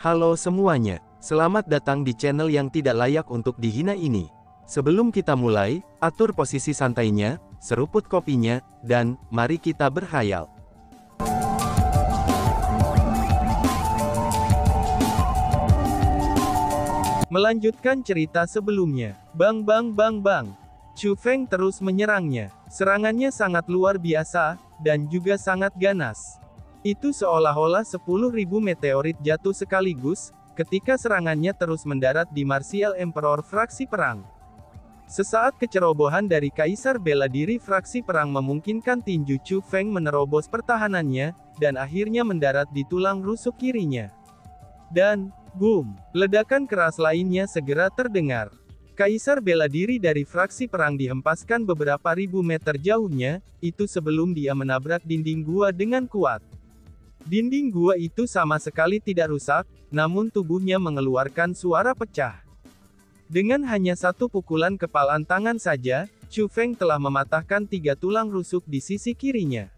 Halo semuanya, selamat datang di channel yang tidak layak untuk dihina ini. Sebelum kita mulai, atur posisi santainya, seruput kopinya, dan mari kita berkhayal. Melanjutkan cerita sebelumnya, bang, Chu Feng terus menyerangnya. Serangannya sangat luar biasa, dan juga sangat ganas. Itu seolah-olah 10.000 meteorit jatuh sekaligus, ketika serangannya terus mendarat di Martial Emperor fraksi perang. Sesaat kecerobohan dari Kaisar Bela Diri fraksi perang memungkinkan tinju Chu Feng menerobos pertahanannya, dan akhirnya mendarat di tulang rusuk kirinya. Dan, boom, ledakan keras lainnya segera terdengar. Kaisar Bela Diri dari fraksi perang dihempaskan beberapa ribu meter jauhnya, itu sebelum dia menabrak dinding gua dengan kuat. Dinding gua itu sama sekali tidak rusak, namun tubuhnya mengeluarkan suara pecah. Dengan hanya satu pukulan kepalan tangan saja, Chu Feng telah mematahkan 3 tulang rusuk di sisi kirinya.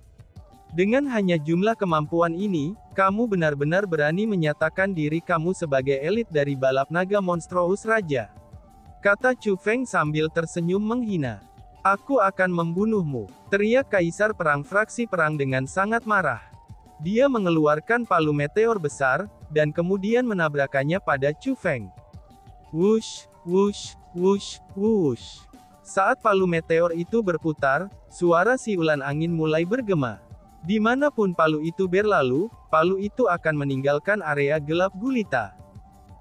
Dengan hanya jumlah kemampuan ini, kamu benar-benar berani menyatakan diri kamu sebagai elit dari balap naga Monstrous Raja. Kata Chu Feng sambil tersenyum menghina. Aku akan membunuhmu, teriak Kaisar Perang fraksi perang dengan sangat marah. Dia mengeluarkan palu meteor besar, dan kemudian menabrakannya pada Chu Feng. Wush, wush, wush, wush. Saat palu meteor itu berputar, suara siulan angin mulai bergema. Dimanapun palu itu berlalu, palu itu akan meninggalkan area gelap gulita.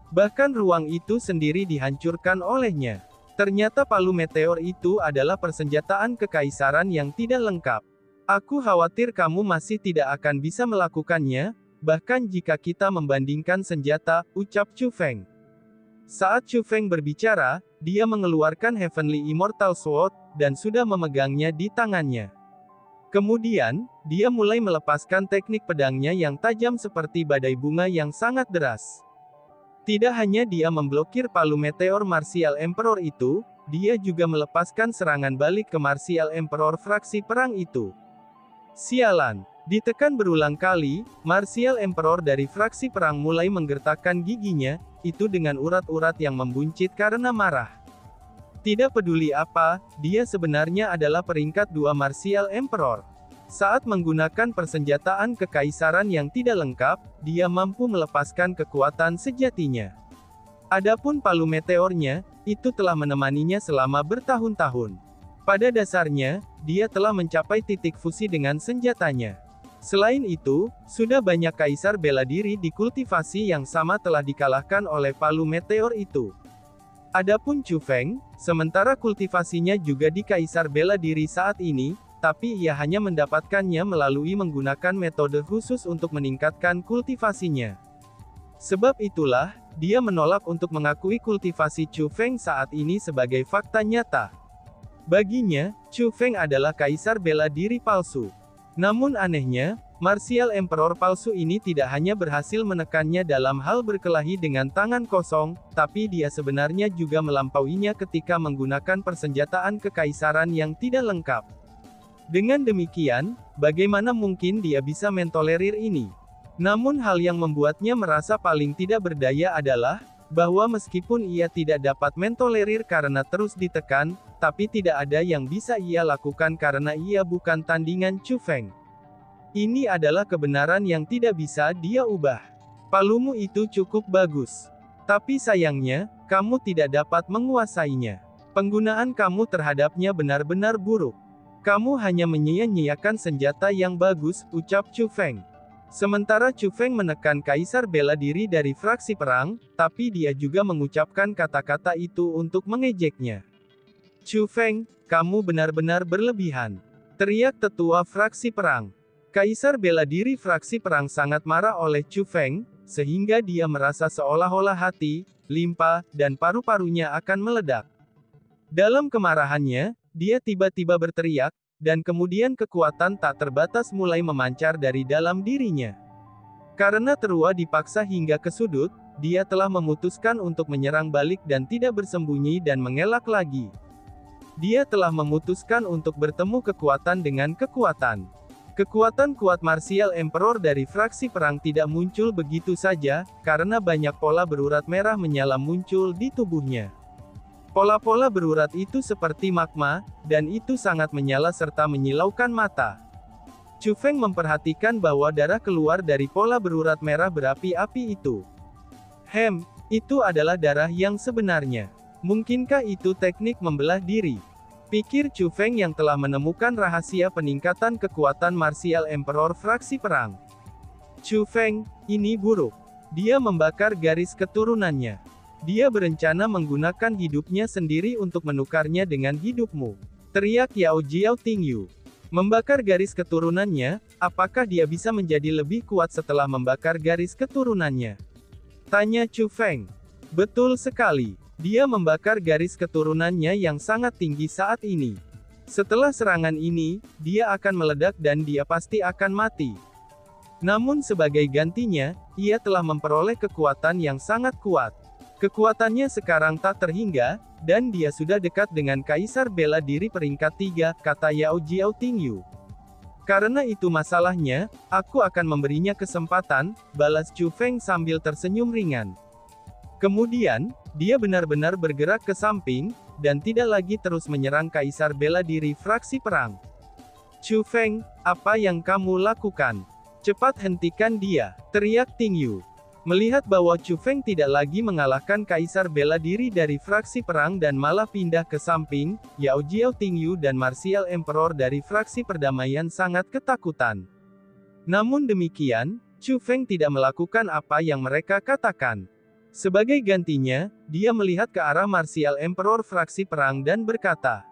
Bahkan ruang itu sendiri dihancurkan olehnya. Ternyata palu meteor itu adalah persenjataan kekaisaran yang tidak lengkap. Aku khawatir kamu masih tidak akan bisa melakukannya, bahkan jika kita membandingkan senjata, ucap Chu Feng. Saat Chu Feng berbicara, dia mengeluarkan Heavenly Immortal Sword, dan sudah memegangnya di tangannya. Kemudian, dia mulai melepaskan teknik pedangnya yang tajam seperti badai bunga yang sangat deras. Tidak hanya dia memblokir palu meteor Martial Emperor itu, dia juga melepaskan serangan balik ke Martial Emperor fraksi perang itu. Sialan. Ditekan berulang kali, Martial Emperor dari fraksi perang mulai menggertakkan giginya, itu dengan urat-urat yang membuncit karena marah. Tidak peduli apa, dia sebenarnya adalah peringkat 2 Martial Emperor. Saat menggunakan persenjataan kekaisaran yang tidak lengkap, dia mampu melepaskan kekuatan sejatinya. Adapun palu meteornya, itu telah menemaninya selama bertahun-tahun. Pada dasarnya, dia telah mencapai titik fusi dengan senjatanya. Selain itu, sudah banyak kaisar bela diri di kultivasi yang sama telah dikalahkan oleh palu meteor itu. Adapun Chu Feng, sementara kultivasinya juga di kaisar bela diri saat ini, tapi ia hanya mendapatkannya melalui menggunakan metode khusus untuk meningkatkan kultivasinya. Sebab itulah, dia menolak untuk mengakui kultivasi Chu Feng saat ini sebagai fakta nyata. Baginya, Chu Feng adalah kaisar bela diri palsu. Namun anehnya, Martial Emperor palsu ini tidak hanya berhasil menekannya dalam hal berkelahi dengan tangan kosong, tapi dia sebenarnya juga melampauinya ketika menggunakan persenjataan kekaisaran yang tidak lengkap. Dengan demikian, bagaimana mungkin dia bisa mentolerir ini? Namun hal yang membuatnya merasa paling tidak berdaya adalah, bahwa meskipun ia tidak dapat mentolerir karena terus ditekan, tapi tidak ada yang bisa ia lakukan karena ia bukan tandingan Chu Feng. Ini adalah kebenaran yang tidak bisa dia ubah. Palumu itu cukup bagus. Tapi sayangnya, kamu tidak dapat menguasainya. Penggunaan kamu terhadapnya benar-benar buruk. Kamu hanya menyia-nyiakan senjata yang bagus, ucap Chu Feng. Sementara Chu Feng menekan Kaisar Bela Diri dari fraksi perang, tapi dia juga mengucapkan kata-kata itu untuk mengejeknya. Chu Feng, kamu benar-benar berlebihan, teriak tetua fraksi perang. Kaisar Bela Diri fraksi perang sangat marah oleh Chu Feng, sehingga dia merasa seolah-olah hati, limpa, dan paru-parunya akan meledak. Dalam kemarahannya, dia tiba-tiba berteriak, dan kemudian kekuatan tak terbatas mulai memancar dari dalam dirinya. Karena Terua dipaksa hingga ke sudut, dia telah memutuskan untuk menyerang balik dan tidak bersembunyi dan mengelak lagi. Dia telah memutuskan untuk bertemu kekuatan dengan kekuatan. Kekuatan kuat Martial Emperor dari fraksi perang tidak muncul begitu saja, karena banyak pola berurat merah menyala muncul di tubuhnya. Pola-pola berurat itu seperti magma, dan itu sangat menyala serta menyilaukan mata. Chu Feng memperhatikan bahwa darah keluar dari pola berurat merah berapi-api itu. Itu adalah darah yang sebenarnya. Mungkinkah itu teknik membelah diri? Pikir Chu Feng yang telah menemukan rahasia peningkatan kekuatan Martial Emperor fraksi perang. Chu Feng, ini buruk. Dia membakar garis keturunannya. Dia berencana menggunakan hidupnya sendiri untuk menukarnya dengan hidupmu. Teriak Yao Jiao Tingyu. Membakar garis keturunannya, apakah dia bisa menjadi lebih kuat setelah membakar garis keturunannya? Tanya Chu Feng. Betul sekali. Dia membakar garis keturunannya yang sangat tinggi saat ini. Setelah serangan ini, dia akan meledak dan dia pasti akan mati. Namun sebagai gantinya, ia telah memperoleh kekuatan yang sangat kuat. Kekuatannya sekarang tak terhingga, dan dia sudah dekat dengan Kaisar Bela Diri peringkat 3, kata Yao Jiao Tingyu. Karena itu masalahnya, aku akan memberinya kesempatan, balas Chu Feng sambil tersenyum ringan. Kemudian, dia benar-benar bergerak ke samping, dan tidak lagi terus menyerang Kaisar Bela Diri fraksi perang. Chu Feng, apa yang kamu lakukan? Cepat hentikan dia, teriak Tingyu. Melihat bahwa Chu Feng tidak lagi mengalahkan Kaisar Bela Diri dari fraksi perang dan malah pindah ke samping, Yao Jiao Tingyu dan Martial Emperor dari fraksi perdamaian sangat ketakutan. Namun demikian, Chu Feng tidak melakukan apa yang mereka katakan. Sebagai gantinya, dia melihat ke arah Martial Emperor fraksi perang dan berkata,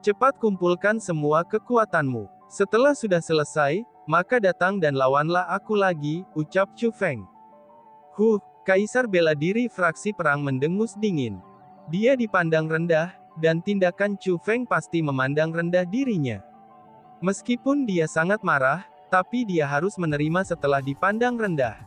"Cepat kumpulkan semua kekuatanmu. Setelah sudah selesai, maka datang dan lawanlah aku lagi," ucap Chu Feng. Kaisar Bela Diri fraksi perang mendengus dingin. Dia dipandang rendah, dan tindakan Chu Feng pasti memandang rendah dirinya. Meskipun dia sangat marah, tapi dia harus menerima setelah dipandang rendah.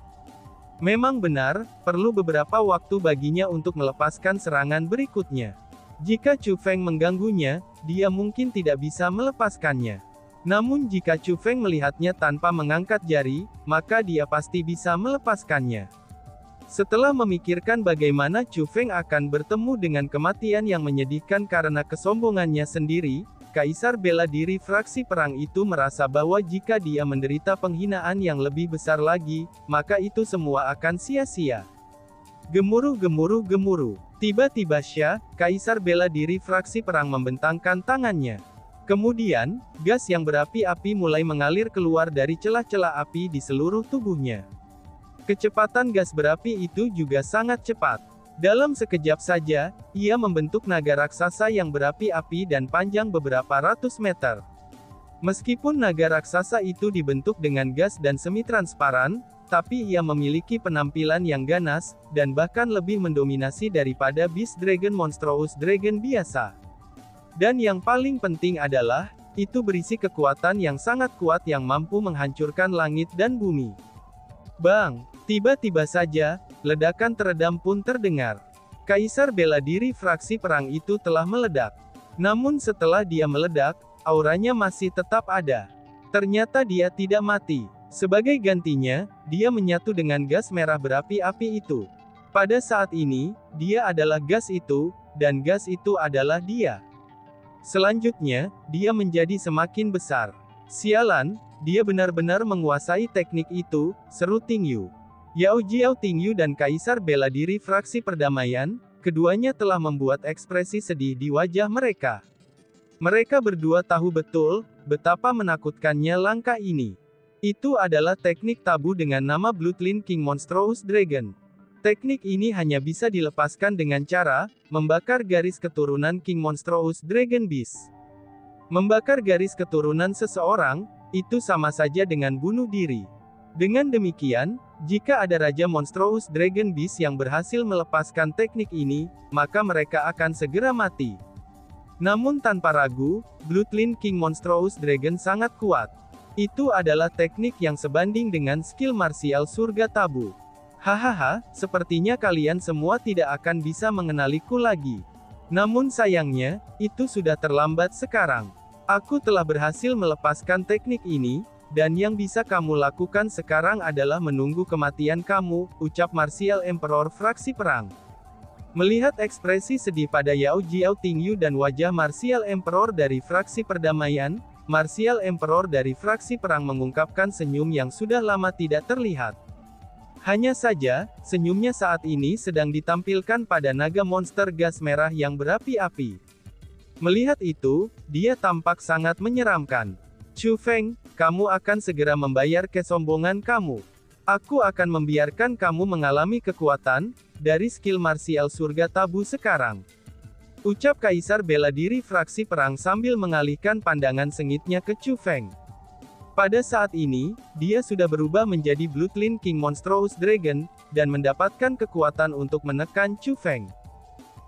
Memang benar, perlu beberapa waktu baginya untuk melepaskan serangan berikutnya. Jika Chu Feng mengganggunya, dia mungkin tidak bisa melepaskannya. Namun jika Chu Feng melihatnya tanpa mengangkat jari, maka dia pasti bisa melepaskannya. Setelah memikirkan bagaimana Chu Feng akan bertemu dengan kematian yang menyedihkan karena kesombongannya sendiri, Kaisar Bela Diri fraksi perang itu merasa bahwa jika dia menderita penghinaan yang lebih besar lagi, maka itu semua akan sia-sia. Gemuruh gemuruh gemuruh. Tiba-tiba Kaisar Bela Diri fraksi perang membentangkan tangannya. Kemudian, gas yang berapi-api mulai mengalir keluar dari celah-celah api di seluruh tubuhnya. Kecepatan gas berapi itu juga sangat cepat. Dalam sekejap saja, ia membentuk naga raksasa yang berapi-api dan panjang beberapa ratus meter. Meskipun naga raksasa itu dibentuk dengan gas dan semi-transparan, tapi ia memiliki penampilan yang ganas, dan bahkan lebih mendominasi daripada Beast Dragon Monstrous Dragon biasa. Dan yang paling penting adalah, itu berisi kekuatan yang sangat kuat yang mampu menghancurkan langit dan bumi. Bang! Tiba-tiba saja, ledakan teredam pun terdengar. Kaisar Bela Diri fraksi perang itu telah meledak. Namun setelah dia meledak, auranya masih tetap ada. Ternyata dia tidak mati. Sebagai gantinya, dia menyatu dengan gas merah berapi-api itu. Pada saat ini, dia adalah gas itu, dan gas itu adalah dia. Selanjutnya, dia menjadi semakin besar. Sialan, dia benar-benar menguasai teknik itu, seru Tingyu. Yao Jiao Tingyu dan Kaisar Bela Diri fraksi perdamaian, keduanya telah membuat ekspresi sedih di wajah mereka. Mereka berdua tahu betul, betapa menakutkannya langkah ini. Itu adalah teknik tabu dengan nama Bloodline King Monstrous Dragon. Teknik ini hanya bisa dilepaskan dengan cara, membakar garis keturunan King Monstrous Dragon Beast. Membakar garis keturunan seseorang, itu sama saja dengan bunuh diri. Dengan demikian, jika ada Raja Monstrous Dragon Beast yang berhasil melepaskan teknik ini, maka mereka akan segera mati. Namun tanpa ragu, Bloodline King Monstrous Dragon sangat kuat. Itu adalah teknik yang sebanding dengan skill martial surga tabu. Hahaha, sepertinya kalian semua tidak akan bisa mengenaliku lagi. Namun sayangnya, itu sudah terlambat sekarang. Aku telah berhasil melepaskan teknik ini, dan yang bisa kamu lakukan sekarang adalah menunggu kematian kamu, ucap Martial Emperor fraksi perang. Melihat ekspresi sedih pada Yao Jiao Tingyu dan wajah Martial Emperor dari fraksi perdamaian, Martial Emperor dari fraksi perang mengungkapkan senyum yang sudah lama tidak terlihat. Hanya saja, senyumnya saat ini sedang ditampilkan pada naga monster gas merah yang berapi-api. Melihat itu, dia tampak sangat menyeramkan. Chu Feng, kamu akan segera membayar kesombongan kamu. Aku akan membiarkan kamu mengalami kekuatan dari skill martial surga tabu sekarang. Ucap Kaisar bela diri fraksi perang sambil mengalihkan pandangan sengitnya ke Chu Feng. Pada saat ini, dia sudah berubah menjadi Bloodline King Monstrous Dragon, dan mendapatkan kekuatan untuk menekan Chu Feng.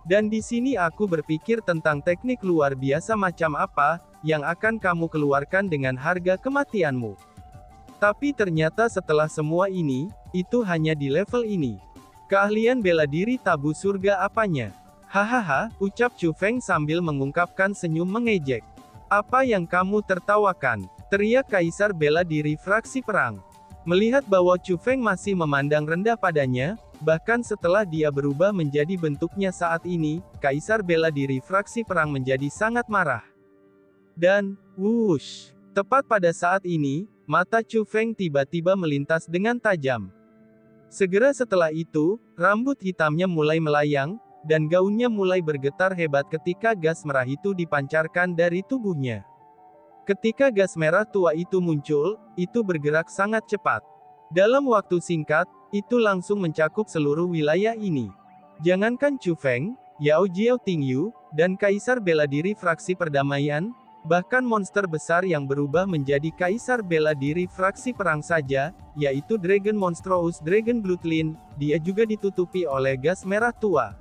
Dan di sini aku berpikir tentang teknik luar biasa macam apa, yang akan kamu keluarkan dengan harga kematianmu. Tapi ternyata setelah semua ini, itu hanya di level ini. Keahlian bela diri tabu surga apanya? Hahaha, ucap Chu Feng sambil mengungkapkan senyum mengejek. Apa yang kamu tertawakan? Teriak Kaisar bela diri fraksi perang. Melihat bahwa Chu Feng masih memandang rendah padanya, bahkan setelah dia berubah menjadi bentuknya saat ini, Kaisar bela diri fraksi perang menjadi sangat marah. Dan, wush, tepat pada saat ini, mata Chu Feng tiba-tiba melintas dengan tajam. Segera setelah itu, rambut hitamnya mulai melayang, dan gaunnya mulai bergetar hebat ketika gas merah itu dipancarkan dari tubuhnya. Ketika gas merah tua itu muncul, itu bergerak sangat cepat. Dalam waktu singkat, itu langsung mencakup seluruh wilayah ini. Jangankan Chu Feng, Yao Jiao Tingyu, dan Kaisar bela diri fraksi perdamaian, bahkan monster besar yang berubah menjadi Kaisar bela diri fraksi perang saja, yaitu Dragon Monstrous Dragon Bloodline, dia juga ditutupi oleh gas merah tua.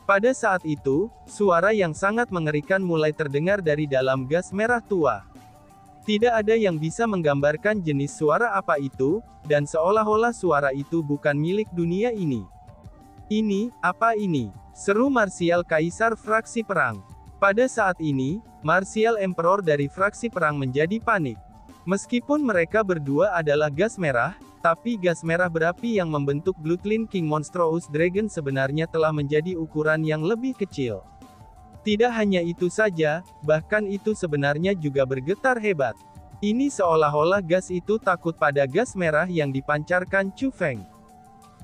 Pada saat itu, suara yang sangat mengerikan mulai terdengar dari dalam gas merah tua. Tidak ada yang bisa menggambarkan jenis suara apa itu, dan seolah-olah suara itu bukan milik dunia ini. Ini, apa ini? Seru Martial Kaisar fraksi perang. Pada saat ini, Martial Emperor dari fraksi perang menjadi panik. Meskipun mereka berdua adalah gas merah, tapi gas merah berapi yang membentuk Bloodline King Monstrous Dragon sebenarnya telah menjadi ukuran yang lebih kecil. Tidak hanya itu saja, bahkan itu sebenarnya juga bergetar hebat. Ini seolah-olah gas itu takut pada gas merah yang dipancarkan Chu Feng.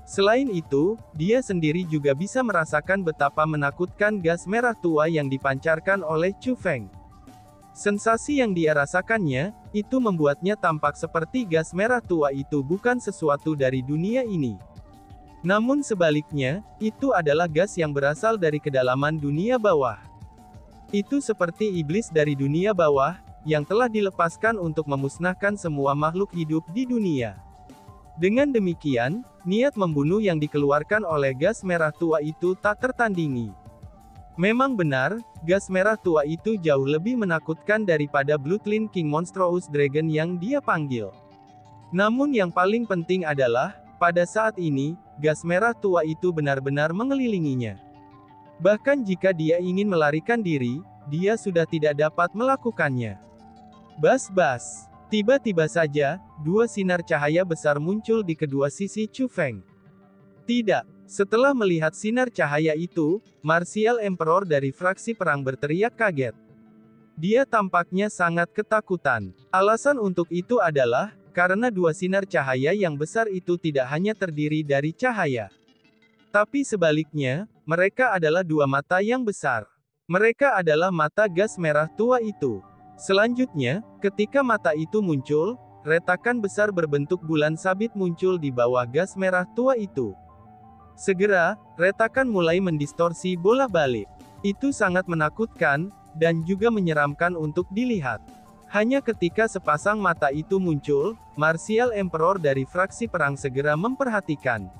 Selain itu, dia sendiri juga bisa merasakan betapa menakutkan gas merah tua yang dipancarkan oleh Chu Feng. Sensasi yang dia rasakannya, itu membuatnya tampak seperti gas merah tua itu bukan sesuatu dari dunia ini. Namun sebaliknya, itu adalah gas yang berasal dari kedalaman dunia bawah. Itu seperti iblis dari dunia bawah, yang telah dilepaskan untuk memusnahkan semua makhluk hidup di dunia. Dengan demikian, niat membunuh yang dikeluarkan oleh gas merah tua itu tak tertandingi. Memang benar, gas merah tua itu jauh lebih menakutkan daripada Bloodline King Monstrous Dragon yang dia panggil. Namun yang paling penting adalah, pada saat ini, gas merah tua itu benar-benar mengelilinginya. Bahkan jika dia ingin melarikan diri, dia sudah tidak dapat melakukannya. Bas-bas. Tiba-tiba saja, dua sinar cahaya besar muncul di kedua sisi Chu Feng. Tidak. Setelah melihat sinar cahaya itu, Martial Emperor dari fraksi perang berteriak kaget. Dia tampaknya sangat ketakutan. Alasan untuk itu adalah, karena dua sinar cahaya yang besar itu tidak hanya terdiri dari cahaya. Tapi sebaliknya, mereka adalah dua mata yang besar. Mereka adalah mata gas merah tua itu. Selanjutnya, ketika mata itu muncul, retakan besar berbentuk bulan sabit muncul di bawah gas merah tua itu. Segera, retakan mulai mendistorsi bola balik. Itu sangat menakutkan, dan juga menyeramkan untuk dilihat. Hanya ketika sepasang mata itu muncul, Martial Emperor dari fraksi perang segera memperhatikan.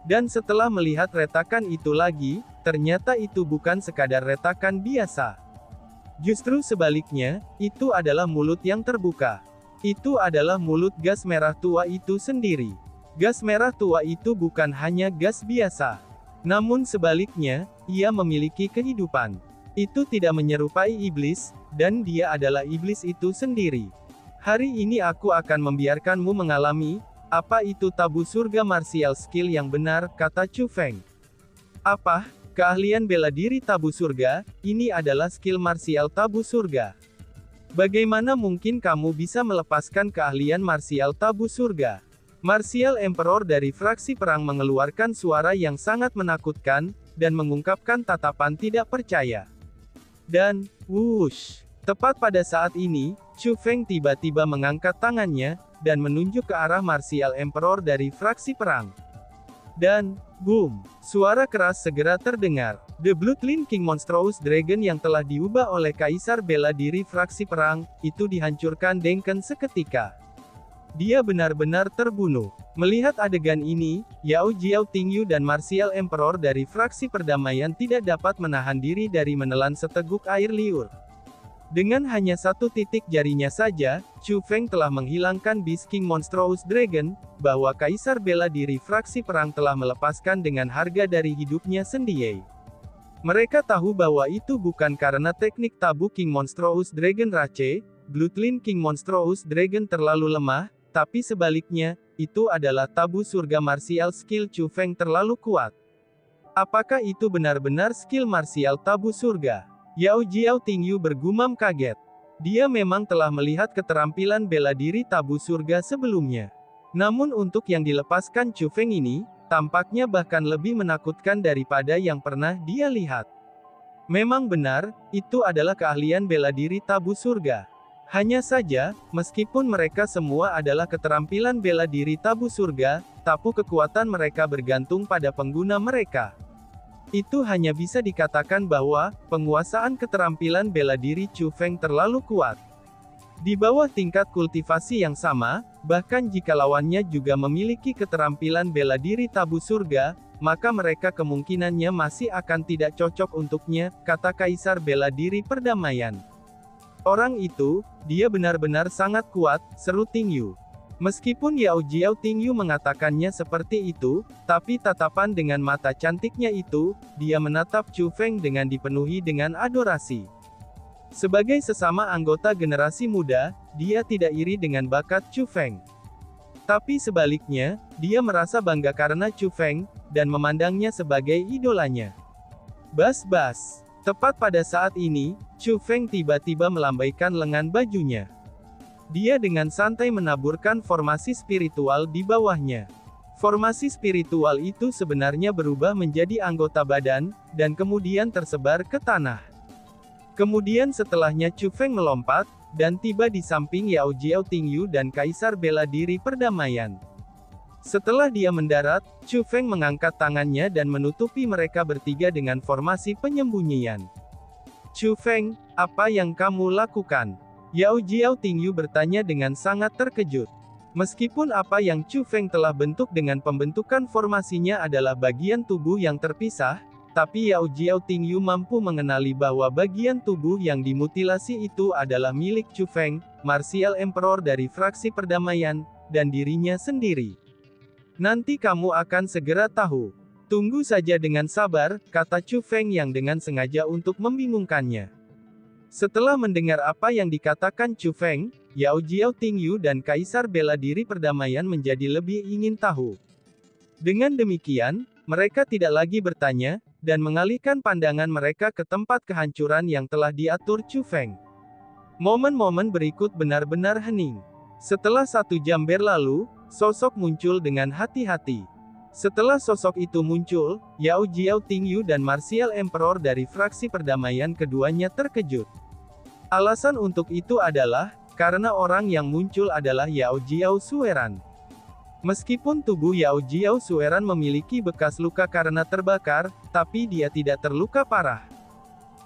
Dan setelah melihat retakan itu lagi, ternyata itu bukan sekadar retakan biasa. Justru sebaliknya, itu adalah mulut yang terbuka. Itu adalah mulut gas merah tua itu sendiri. Gas merah tua itu bukan hanya gas biasa. Namun sebaliknya, ia memiliki kehidupan. Itu tidak menyerupai iblis, dan dia adalah iblis itu sendiri. Hari ini aku akan membiarkanmu mengalami, apa itu tabu surga martial skill yang benar, kata Chu Feng. Apa? Keahlian bela diri tabu surga, ini adalah skill martial tabu surga. Bagaimana mungkin kamu bisa melepaskan keahlian martial tabu surga? Martial Emperor dari fraksi perang mengeluarkan suara yang sangat menakutkan, dan mengungkapkan tatapan tidak percaya. Dan, wush! Tepat pada saat ini, Chu Feng tiba-tiba mengangkat tangannya, dan menunjuk ke arah Martial Emperor dari fraksi perang. Dan, boom! Suara keras segera terdengar. The Bloodline King Monstrous Dragon yang telah diubah oleh Kaisar Bela Diri fraksi perang, itu dihancurkan Denken seketika. Dia benar-benar terbunuh. Melihat adegan ini, Yao Jiao Tingyu dan Martial Emperor dari fraksi perdamaian tidak dapat menahan diri dari menelan seteguk air liur. Dengan hanya satu titik jarinya saja, Chu Feng telah menghilangkan Beast King Monstrous Dragon, bahwa Kaisar Bela Diri fraksi perang telah melepaskan dengan harga dari hidupnya sendiri. Mereka tahu bahwa itu bukan karena teknik tabu King Monstrous Dragon Rache, Bloodline King Monstrous Dragon terlalu lemah, tapi sebaliknya, itu adalah tabu surga martial skill Chu Feng terlalu kuat. Apakah itu benar-benar skill martial tabu surga? Yao Jiao Tingyu bergumam kaget. Dia memang telah melihat keterampilan bela diri tabu surga sebelumnya. Namun untuk yang dilepaskan Chu Feng ini, tampaknya bahkan lebih menakutkan daripada yang pernah dia lihat. Memang benar, itu adalah keahlian bela diri tabu surga. Hanya saja, meskipun mereka semua adalah keterampilan bela diri tabu surga, tapi kekuatan mereka bergantung pada pengguna mereka. Itu hanya bisa dikatakan bahwa, penguasaan keterampilan bela diri Chu Feng terlalu kuat. Di bawah tingkat kultivasi yang sama, bahkan jika lawannya juga memiliki keterampilan bela diri tabu surga, maka mereka kemungkinannya masih akan tidak cocok untuknya, kata Kaisar Bela Diri Perdamaian. Orang itu, dia benar-benar sangat kuat, seru Tingyu. Meskipun Yao Jiao Tingyu mengatakannya seperti itu, tapi tatapan dengan mata cantiknya itu, dia menatap Chu Feng dengan dipenuhi dengan adorasi. Sebagai sesama anggota generasi muda, dia tidak iri dengan bakat Chu Feng. Tapi sebaliknya, dia merasa bangga karena Chu Feng, dan memandangnya sebagai idolanya. Bas-bas. Tepat pada saat ini, Chu Feng tiba-tiba melambaikan lengan bajunya. Dia dengan santai menaburkan formasi spiritual di bawahnya. Formasi spiritual itu sebenarnya berubah menjadi anggota badan, dan kemudian tersebar ke tanah. Kemudian setelahnya Chu Feng melompat, dan tiba di samping Yao Jiao Tingyu dan Kaisar Bela Diri Perdamaian. Setelah dia mendarat, Chu Feng mengangkat tangannya dan menutupi mereka bertiga dengan formasi penyembunyian. Chu Feng, apa yang kamu lakukan? Yao Jiao Tingyu bertanya dengan sangat terkejut. Meskipun apa yang Chu Feng telah bentuk dengan pembentukan formasinya adalah bagian tubuh yang terpisah, tapi Yao Jiao Tingyu mampu mengenali bahwa bagian tubuh yang dimutilasi itu adalah milik Chu Feng, Martial Emperor dari fraksi perdamaian, dan dirinya sendiri. Nanti kamu akan segera tahu. Tunggu saja dengan sabar, kata Chu Feng yang dengan sengaja untuk membingungkannya. Setelah mendengar apa yang dikatakan Chu Feng, Yao Jiao Tingyu dan Kaisar Bela Diri Perdamaian menjadi lebih ingin tahu. Dengan demikian, mereka tidak lagi bertanya, dan mengalihkan pandangan mereka ke tempat kehancuran yang telah diatur Chu Feng. Momen-momen berikut benar-benar hening. Setelah 1 jam berlalu, sosok muncul dengan hati-hati. Setelah sosok itu muncul, Yao Jiao Tingyu dan Martial Emperor dari fraksi perdamaian keduanya terkejut. Alasan untuk itu adalah, karena orang yang muncul adalah Yao Jiao Sueran. Meskipun tubuh Yao Jiao Sueran memiliki bekas luka karena terbakar, tapi dia tidak terluka parah.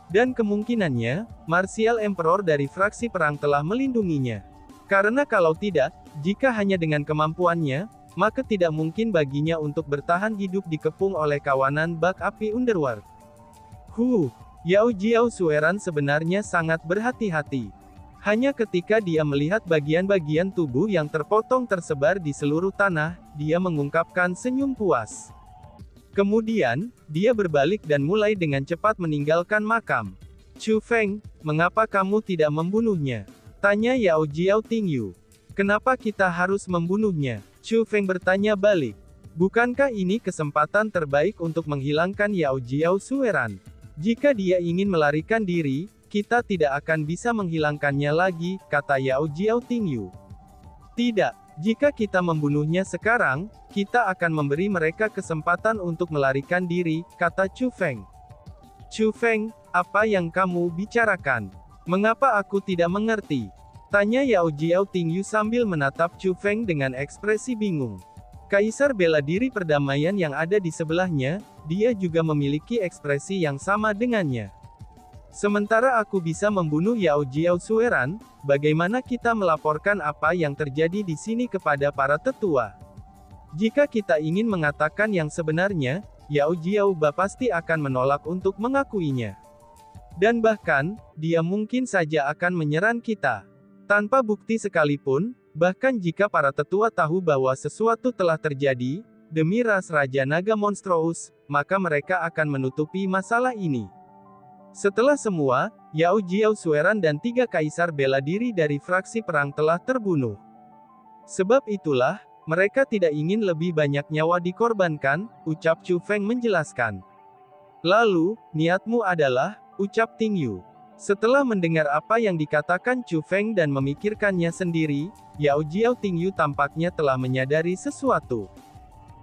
Dan kemungkinannya, Martial Emperor dari fraksi perang telah melindunginya. Karena kalau tidak, jika hanya dengan kemampuannya, maka tidak mungkin baginya untuk bertahan hidup dikepung oleh kawanan bak api Underworld. Yao Jiao Sueran sebenarnya sangat berhati-hati. Hanya ketika dia melihat bagian-bagian tubuh yang terpotong tersebar di seluruh tanah, dia mengungkapkan senyum puas. Kemudian, dia berbalik dan mulai dengan cepat meninggalkan makam. Chu Feng, mengapa kamu tidak membunuhnya? Tanya Yao Jiao Tingyu. Kenapa kita harus membunuhnya? Chu Feng bertanya balik. Bukankah ini kesempatan terbaik untuk menghilangkan Yao Jiao Sueran? Jika dia ingin melarikan diri, kita tidak akan bisa menghilangkannya lagi, kata Yao Jiao Tingyu. Tidak, jika kita membunuhnya sekarang, kita akan memberi mereka kesempatan untuk melarikan diri, kata Chu Feng. Chu Feng, apa yang kamu bicarakan? Mengapa aku tidak mengerti? Tanya Yao Jiao Tingyu sambil menatap Chu Feng dengan ekspresi bingung. Kaisar bela diri perdamaian yang ada di sebelahnya, dia juga memiliki ekspresi yang sama dengannya. Sementara aku bisa membunuh Yao Jiao Sueran, bagaimana kita melaporkan apa yang terjadi di sini kepada para tetua? Jika kita ingin mengatakan yang sebenarnya, Yao Jiao Ba pasti akan menolak untuk mengakuinya. Dan bahkan, dia mungkin saja akan menyerang kita. Tanpa bukti sekalipun, bahkan jika para tetua tahu bahwa sesuatu telah terjadi, demi ras Raja Naga Monstrous, maka mereka akan menutupi masalah ini. Setelah semua, Yao Jiao Sueran dan 3 kaisar bela diri dari fraksi perang telah terbunuh. Sebab itulah, mereka tidak ingin lebih banyak nyawa dikorbankan, ucap Chu Feng menjelaskan. Lalu, niatmu adalah, ucap Tingyu. Setelah mendengar apa yang dikatakan Chu Feng dan memikirkannya sendiri, Yao Jiao Tingyu tampaknya telah menyadari sesuatu.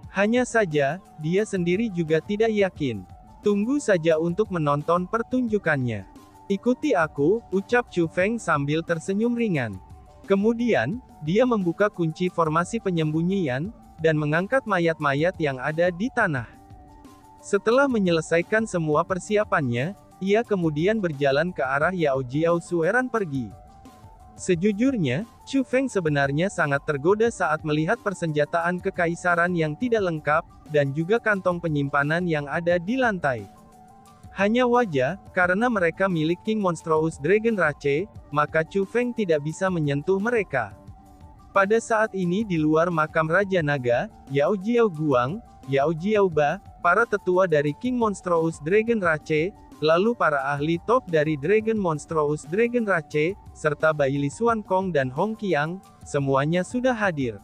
Hanya saja, dia sendiri juga tidak yakin. Tunggu saja untuk menonton pertunjukannya. Ikuti aku, ucap Chu Feng sambil tersenyum ringan. Kemudian, dia membuka kunci formasi penyembunyian, dan mengangkat mayat-mayat yang ada di tanah. Setelah menyelesaikan semua persiapannya, ia kemudian berjalan ke arah Yao Jiao Sueran pergi. Sejujurnya, Chu Feng sebenarnya sangat tergoda saat melihat persenjataan kekaisaran yang tidak lengkap, dan juga kantong penyimpanan yang ada di lantai. Hanya wajar, karena mereka milik King Monstrous Dragon Rache, maka Chu Feng tidak bisa menyentuh mereka. Pada saat ini di luar makam Raja Naga, Yao Jiao Guang, Yao Jiao Ba, para tetua dari King Monstrous Dragon Rache, lalu para ahli top dari Dragon Monstrous Dragon Rache, serta Bai Li Xuan Kong dan Hong Qiang, semuanya sudah hadir.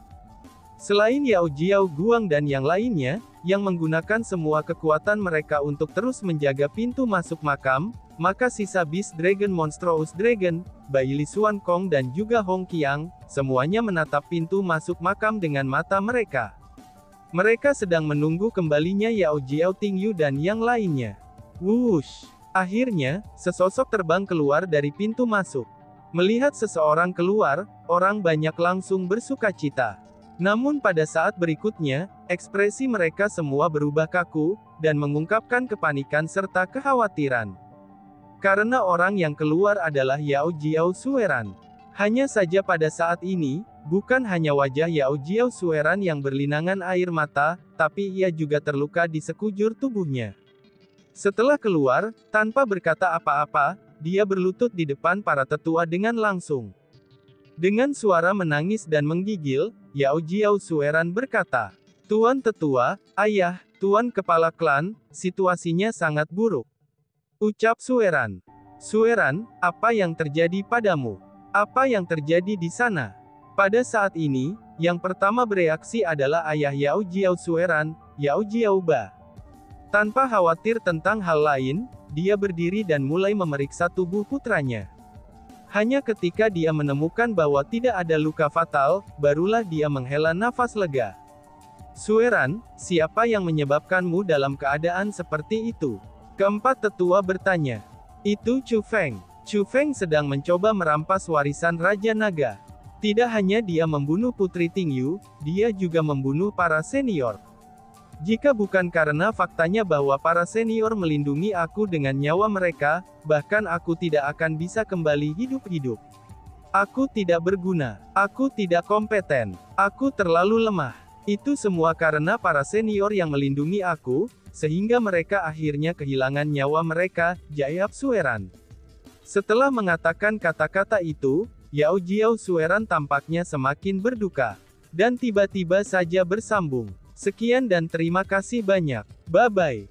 Selain Yao Jiao Guang dan yang lainnya, yang menggunakan semua kekuatan mereka untuk terus menjaga pintu masuk makam, maka sisa Beast Dragon Monstrous Dragon, Bai Li Xuan Kong dan juga Hong Qiang, semuanya menatap pintu masuk makam dengan mata mereka. Mereka sedang menunggu kembalinya Yao Jiao Tingyu dan yang lainnya. Wush! Akhirnya, sesosok terbang keluar dari pintu masuk. Melihat seseorang keluar, orang banyak langsung bersukacita. Namun pada saat berikutnya, ekspresi mereka semua berubah kaku, dan mengungkapkan kepanikan serta kekhawatiran. Karena orang yang keluar adalah Yao Jiao Sueran. Hanya saja pada saat ini, bukan hanya wajah Yao Jiao Sueran yang berlinangan air mata, tapi ia juga terluka di sekujur tubuhnya. Setelah keluar, tanpa berkata apa-apa, dia berlutut di depan para tetua dengan langsung. Dengan suara menangis dan menggigil, Yao Jiao Sueran berkata, "Tuan Tetua, Ayah, Tuan Kepala Klan, situasinya sangat buruk." Ucap Sueran. "Sueran, apa yang terjadi padamu? Apa yang terjadi di sana?" Pada saat ini, yang pertama bereaksi adalah ayah Yao Jiao Sueran, Yao Jiao Ba. Tanpa khawatir tentang hal lain, dia berdiri dan mulai memeriksa tubuh putranya. Hanya ketika dia menemukan bahwa tidak ada luka fatal, barulah dia menghela nafas lega. "Sueran, siapa yang menyebabkanmu dalam keadaan seperti itu?" Keempat tetua bertanya. "Itu Chu Feng." Chu Feng sedang mencoba merampas warisan Raja Naga. Tidak hanya dia membunuh Putri Tingyu, dia juga membunuh para senior. Jika bukan karena faktanya bahwa para senior melindungi aku dengan nyawa mereka, bahkan aku tidak akan bisa kembali hidup-hidup. Aku tidak berguna. Aku tidak kompeten. Aku terlalu lemah. Itu semua karena para senior yang melindungi aku, sehingga mereka akhirnya kehilangan nyawa mereka, jawab Sueran. Setelah mengatakan kata-kata itu, Yao Jiao Sueran tampaknya semakin berduka. Dan tiba-tiba saja bersambung. "Sekian dan terima kasih banyak. Bye-bye."